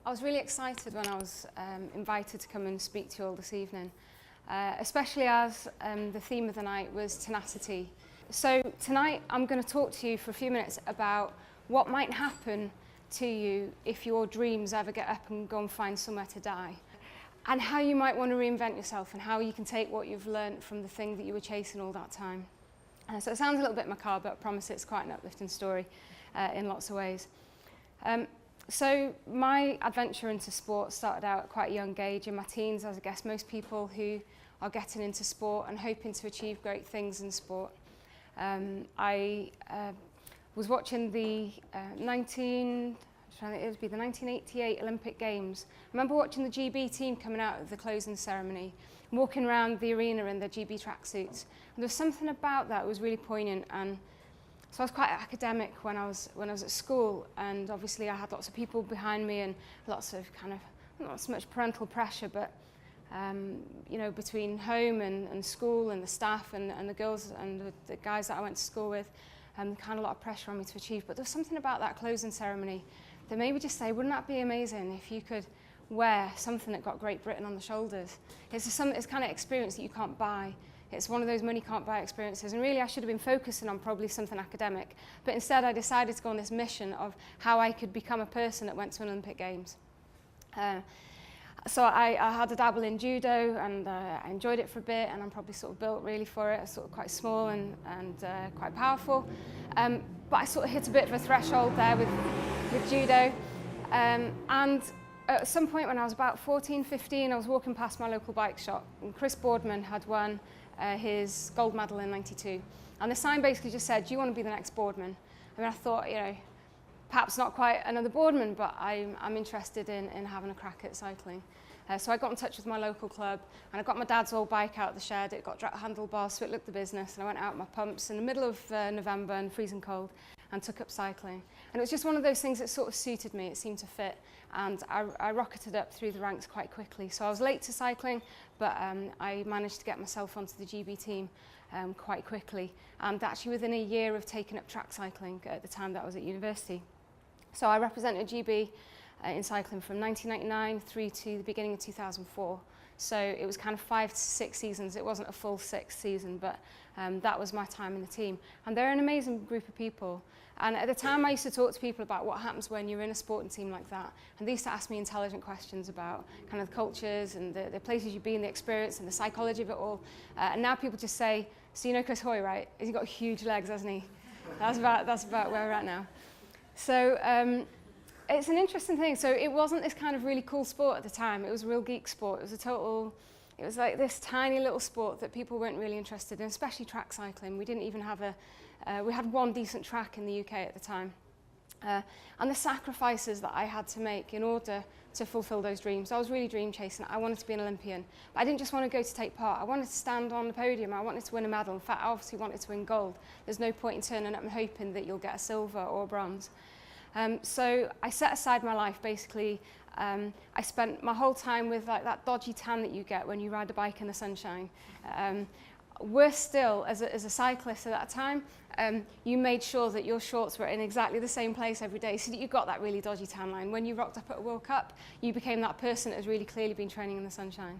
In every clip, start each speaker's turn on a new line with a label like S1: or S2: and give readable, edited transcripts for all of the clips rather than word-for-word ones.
S1: I was really excited when I was invited to come and speak to you all this evening, especially as the theme of the night was tenacity. So tonight I'm going to talk to you for a few minutes about what might happen to you if your dreams ever get up and go and find somewhere to die, and how you might want to reinvent yourself and how you can take what you've learned from the thing that you were chasing all that time. So it sounds a little bit macabre, but I promise it's quite an uplifting story in lots of ways. So my adventure into sport started out at quite a young age, in my teens, as I guess most people who are getting into sport and hoping to achieve great things in sport. I was watching the 1988 Olympic Games. I remember watching the GB team coming out of the closing ceremony, walking around the arena in their GB tracksuits. And there was something about that was really poignant. And so I was quite academic when I was at school, and obviously I had lots of people behind me and lots of kind of, not so much parental pressure, but you know, between home and school and the staff and the girls and the guys that I went to school with, kind of a lot of pressure on me to achieve. But there was something about that closing ceremony that made me just say, wouldn't that be amazing if you could wear something that got Great Britain on the shoulders? It's kind of experience that you can't buy. It's one of those money can't buy experiences, and really I should have been focusing on probably something academic, but instead I decided to go on this mission of how I could become a person that went to an Olympic Games. So I had a dabble in judo, and I enjoyed it for a bit, and I'm probably sort of built really for it. I'm sort of quite small and quite powerful, but I sort of hit a bit of a threshold there with judo, and at some point when I was about 14, 15, I was walking past my local bike shop, and Chris Boardman had won his gold medal in '92. And the sign basically just said, do you want to be the next Boardman? I mean, I thought, you know, perhaps not quite another Boardman, but I'm interested in having a crack at cycling. So I got in touch with my local club, and I got my dad's old bike out of the shed. It got handlebars, so it looked the business, and I went out with my pumps in the middle of November and freezing cold and took up cycling. And it was just one of those things that sort of suited me. It seemed to fit, and I rocketed up through the ranks quite quickly. So I was late to cycling, but I managed to get myself onto the GB team quite quickly, and actually within a year of taking up track cycling at the time that I was at university. So I represented GB in cycling from 1999 through to the beginning of 2004. So it was kind of 5 to 6 seasons. It wasn't a full 6th season, but that was my time in the team. And they're an amazing group of people. And at the time I used to talk to people about what happens when you're in a sporting team like that. And they used to ask me intelligent questions about kind of the cultures and the places you've been, the experience and the psychology of it all. And now people just say, so you know Chris Hoy, right? He's got huge legs, hasn't he? That's about where we're at now. So it's an interesting thing. So it wasn't this kind of really cool sport at the time. It was a real geek sport. It was like this tiny little sport that people weren't really interested in, especially track cycling. We didn't even have we had one decent track in the UK at the time. And the sacrifices that I had to make in order to fulfill those dreams. I was really dream chasing. I wanted to be an Olympian. But I didn't just want to go to take part. I wanted to stand on the podium. I wanted to win a medal. In fact, I obviously wanted to win gold. There's no point in turning up and hoping that you'll get a silver or a bronze. So I set aside my life, basically. I spent my whole time with like that dodgy tan that you get when you ride a bike in the sunshine. Worse still, as a cyclist at that time, you made sure that your shorts were in exactly the same place every day so that you got that really dodgy tan line. When you rocked up at a World Cup, you became that person that has really clearly been training in the sunshine.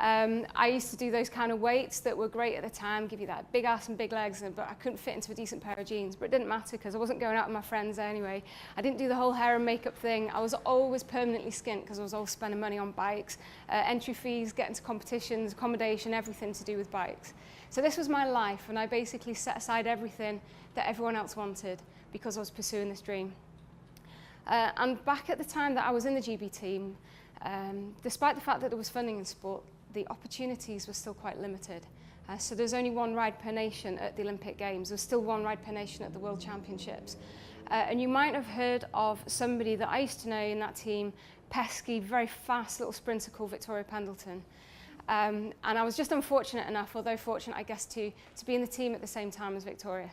S1: I used to do those kind of weights that were great at the time, give you that big ass and big legs, but I couldn't fit into a decent pair of jeans. But it didn't matter because I wasn't going out with my friends anyway. I didn't do the whole hair and makeup thing. I was always permanently skint because I was always spending money on bikes, entry fees, getting to competitions, accommodation, everything to do with bikes. So this was my life, and I basically set aside everything that everyone else wanted because I was pursuing this dream. And back at the time that I was in the GB team, despite the fact that there was funding in sport, the opportunities were still quite limited. So there's only one ride per nation at the Olympic Games. There's still one ride per nation at the World Championships. And you might have heard of somebody that I used to know in that team, pesky, very fast little sprinter called Victoria Pendleton. And I was just unfortunate enough, although fortunate I guess, to be in the team at the same time as Victoria.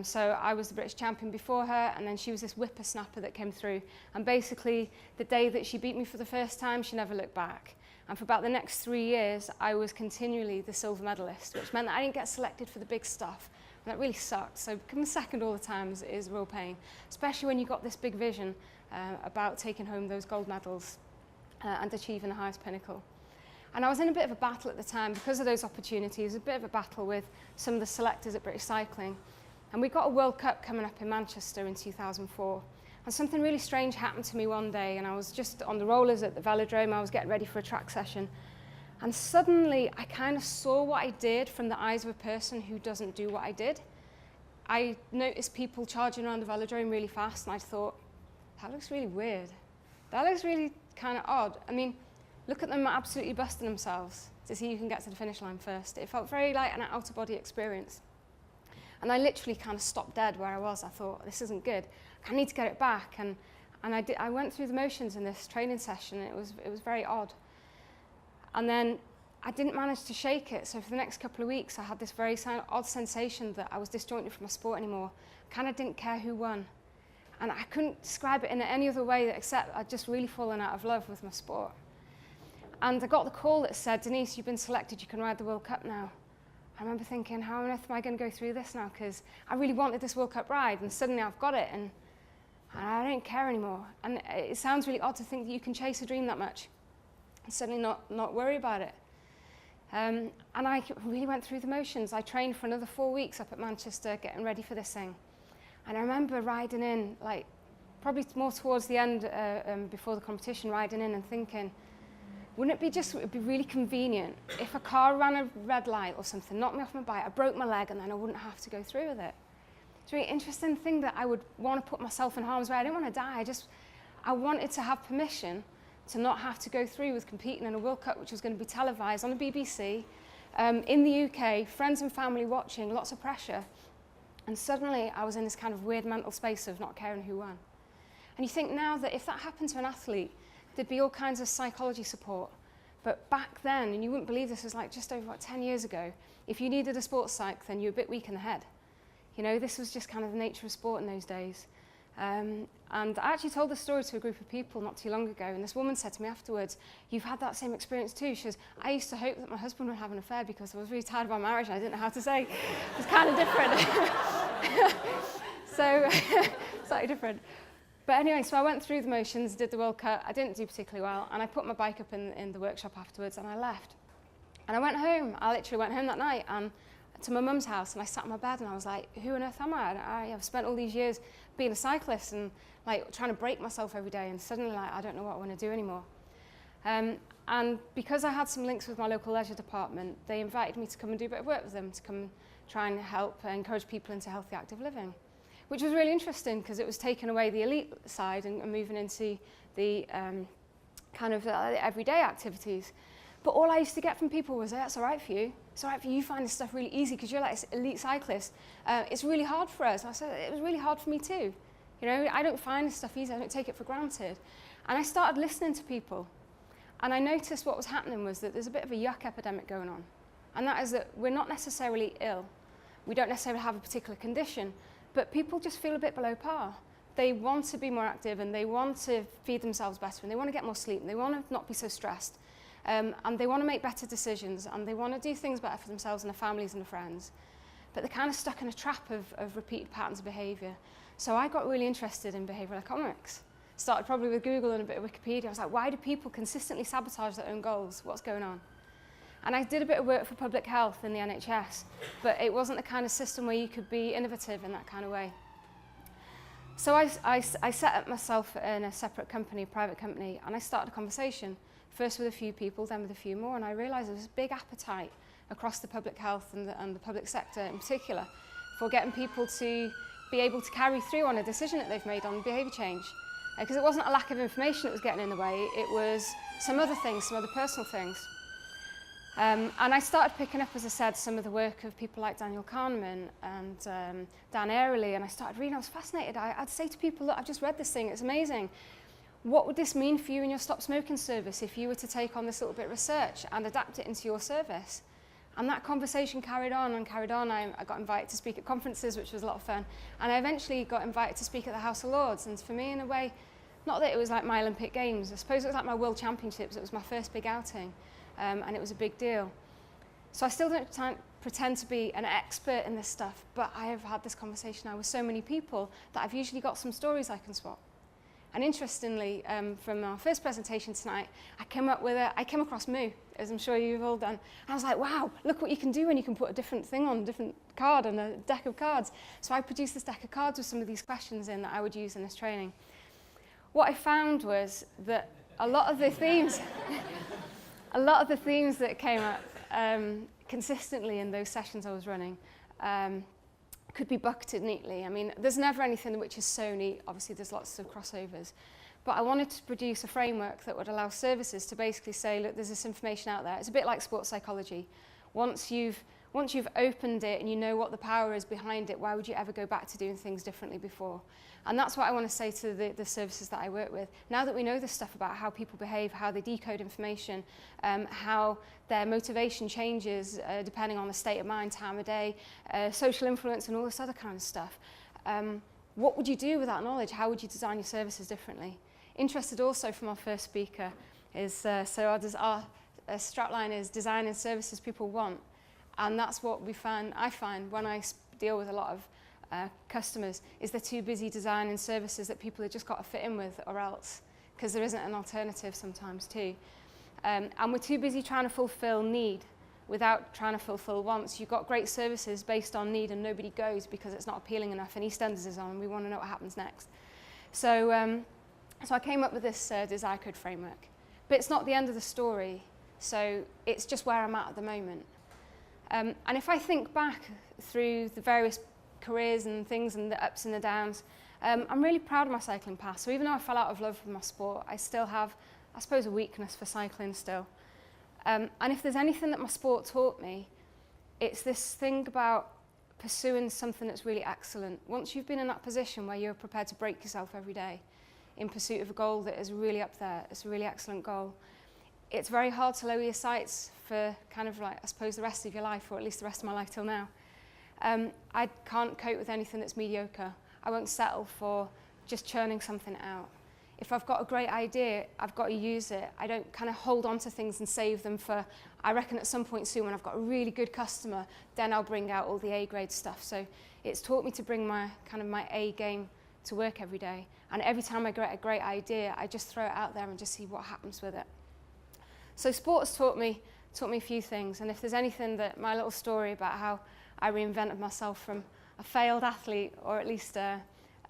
S1: So I was the British champion before her, and then she was this whippersnapper that came through. And basically, the day that she beat me for the first time, she never looked back. And for about the next 3 years, I was continually the silver medalist, which meant that I didn't get selected for the big stuff, And that really sucked. So coming second all the time is real pain, especially when you've got this big vision about taking home those gold medals and achieving the highest pinnacle. And I was in a bit of a battle at the time because of those opportunities, a bit of a battle with some of the selectors at British Cycling. And we got a World Cup coming up in Manchester in 2004. And something really strange happened to me one day, and I was just on the rollers at the velodrome. I was getting ready for a track session. And suddenly, I kind of saw what I did from the eyes of a person who doesn't do what I did. I noticed people charging around the velodrome really fast, and I thought, that looks really weird. That looks really kind of odd. I mean, look at them absolutely busting themselves to see who can get to the finish line first. It felt very like an out-of-body experience. And I literally kind of stopped dead where I was. I thought, this isn't good. I need to get it back. And I went through the motions in this training session. It was very odd. And then I didn't manage to shake it. So for the next couple of weeks, I had this very odd sensation that I was disjointed from my sport anymore. Kind of didn't care who won. And I couldn't describe it in any other way except I'd just really fallen out of love with my sport. And I got the call that said, Denise, you've been selected. You can ride the World Cup now. I remember thinking, how on earth am I going to go through this now? Because I really wanted this World Cup ride, and suddenly I've got it, and I don't care anymore. And it sounds really odd to think that you can chase a dream that much and suddenly not worry about it. And I really went through the motions. I trained for another 4 weeks up at Manchester, getting ready for this thing. And I remember riding in, like probably more towards the end before the competition, riding in and thinking, wouldn't it be really convenient if a car ran a red light or something, knocked me off my bike, I broke my leg, and then I wouldn't have to go through with it. It's a really interesting thing that I would want to put myself in harm's way. I didn't want to die. I wanted to have permission to not have to go through with competing in a World Cup, which was going to be televised on the BBC, in the UK, friends and family watching, lots of pressure. And suddenly I was in this kind of weird mental space of not caring who won. And you think now that if that happened to an athlete, there'd be all kinds of psychology support. But back then, and you wouldn't believe this was like just over 10 years ago, if you needed a sports psych, then you were a bit weak in the head. You know, this was just kind of the nature of sport in those days. And I actually told this story to a group of people not too long ago, and this woman said to me afterwards, you've had that same experience too. She goes, I used to hope that my husband would have an affair because I was really tired of our marriage and I didn't know how to say. It was kind of different. So, slightly different. But anyway, so I went through the motions, did the World Cup. I didn't do particularly well, and I put my bike up in the workshop afterwards, and I left. And I went home. I literally went home that night and to my mum's house, and I sat on my bed, and I was like, who on earth am I? I've spent all these years being a cyclist and like trying to break myself every day, and suddenly like I don't know what I want to do anymore. And because I had some links with my local leisure department, they invited me to come and do a bit of work with them, to come try and help encourage people into healthy, active living. Which was really interesting because it was taking away the elite side and moving into the kind of everyday activities. But all I used to get from people was, that's all right for you. It's all right for you, you find this stuff really easy because you're like an elite cyclist. It's really hard for us. And I said, it was really hard for me too. You know, I don't find this stuff easy. I don't take it for granted. And I started listening to people. And I noticed what was happening was that there's a bit of a yuck epidemic going on. And that is that we're not necessarily ill. We don't necessarily have a particular condition. But people just feel a bit below par. They want to be more active, and they want to feed themselves better, and they want to get more sleep, and they want to not be so stressed. And they want to make better decisions, and they want to do things better for themselves and their families and their friends. But they're kind of stuck in a trap of repeated patterns of behaviour. So I got really interested in behavioural economics. Started probably with Google and a bit of Wikipedia. I was like, why do people consistently sabotage their own goals? What's going on? And I did a bit of work for public health in the NHS, but it wasn't the kind of system where you could be innovative in that kind of way. So I set up myself in a separate company, a private company, and I started a conversation, first with a few people, then with a few more, and I realised there was a big appetite across the public health and the public sector in particular for getting people to be able to carry through on a decision that they've made on behaviour change. Because it wasn't a lack of information that was getting in the way, it was some other things, some other personal things. And I started picking up, as I said, some of the work of people like Daniel Kahneman and Dan Airley, and I started reading. I was fascinated. I'd say to people, look, I've just read this thing, it's amazing. What would this mean for you in your stop smoking service if you were to take on this little bit of research and adapt it into your service? And that conversation carried on and carried on. I got invited to speak at conferences, which was a lot of fun. And I eventually got invited to speak at the House of Lords. And for me, in a way, not that it was like my Olympic Games, I suppose it was like my World Championships. It was my first big outing. And it was a big deal. So I still don't pretend to be an expert in this stuff, but I have had this conversation now with so many people that I've usually got some stories I can swap. And interestingly, from our first presentation tonight, I came across Moo, as I'm sure you've all done. And I was like, wow, look what you can do when you can put a different thing on, a different card on a deck of cards. So I produced this deck of cards with some of these questions in that I would use in this training. What I found was that a lot of the themes that came up consistently in those sessions I was running could be bucketed neatly. I mean, there's never anything which is so neat. Obviously, there's lots of crossovers. But I wanted to produce a framework that would allow services to basically say, look, there's this information out there. It's a bit like sports psychology. Once you've opened it and you know what the power is behind it, why would you ever go back to doing things differently before? And that's what I want to say to the services that I work with. Now that we know this stuff about how people behave, how they decode information, how their motivation changes depending on the state of mind, time of day, social influence and all this other kind of stuff, what would you do with that knowledge? How would you design your services differently? Interested also from our first speaker is, so our strapline is designing services people want. And that's what I find when I deal with a lot of customers, is they're too busy designing services that people have just got to fit in with or else, because there isn't an alternative sometimes too. And we're too busy trying to fulfill need without trying to fulfill wants. You've got great services based on need and nobody goes because it's not appealing enough, and EastEnders is on and we want to know what happens next. So, so I came up with this design code framework. But it's not the end of the story, so it's just where I'm at the moment. And if I think back through the various careers and things and the ups and the downs, I'm really proud of my cycling past. So even though I fell out of love with my sport, I still have, I suppose, a weakness for cycling still. And if there's anything that my sport taught me, it's this thing about pursuing something that's really excellent. Once you've been in that position where you're prepared to break yourself every day in pursuit of a goal that is really up there, it's a really excellent goal, it's very hard to lower your sights for kind of like, I suppose, the rest of your life, or at least the rest of my life till now. I can't cope with anything that's mediocre. I won't settle for just churning something out. If I've got a great idea, I've got to use it. I don't kind of hold on to things and save them for, I reckon at some point soon when I've got a really good customer, then I'll bring out all the A-grade stuff. So it's taught me to bring my A game to work every day. And every time I get a great idea, I just throw it out there and just see what happens with it. So sport has taught me a few things. And if there's anything that my little story about how I reinvented myself from a failed athlete, or at least a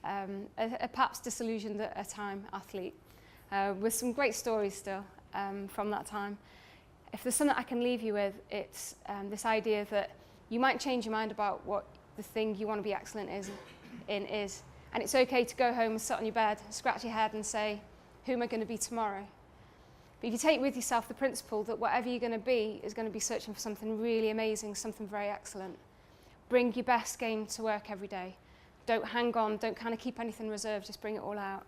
S1: perhaps disillusioned at a time athlete, with some great stories still from that time. If there's something I can leave you with, it's this idea that you might change your mind about what the thing you want to be excellent is. And it's okay to go home and sit on your bed, scratch your head and say, who am I going to be tomorrow? But if you take with yourself the principle that whatever you're going to be is going to be searching for something really amazing, something very excellent, bring your best game to work every day. Don't hang on, don't kind of keep anything reserved, just bring it all out.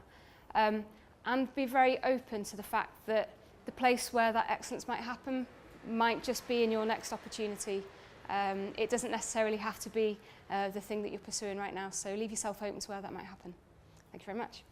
S1: And be very open to the fact that the place where that excellence might happen might just be in your next opportunity. It doesn't necessarily have to be the thing that you're pursuing right now, so leave yourself open to where that might happen. Thank you very much.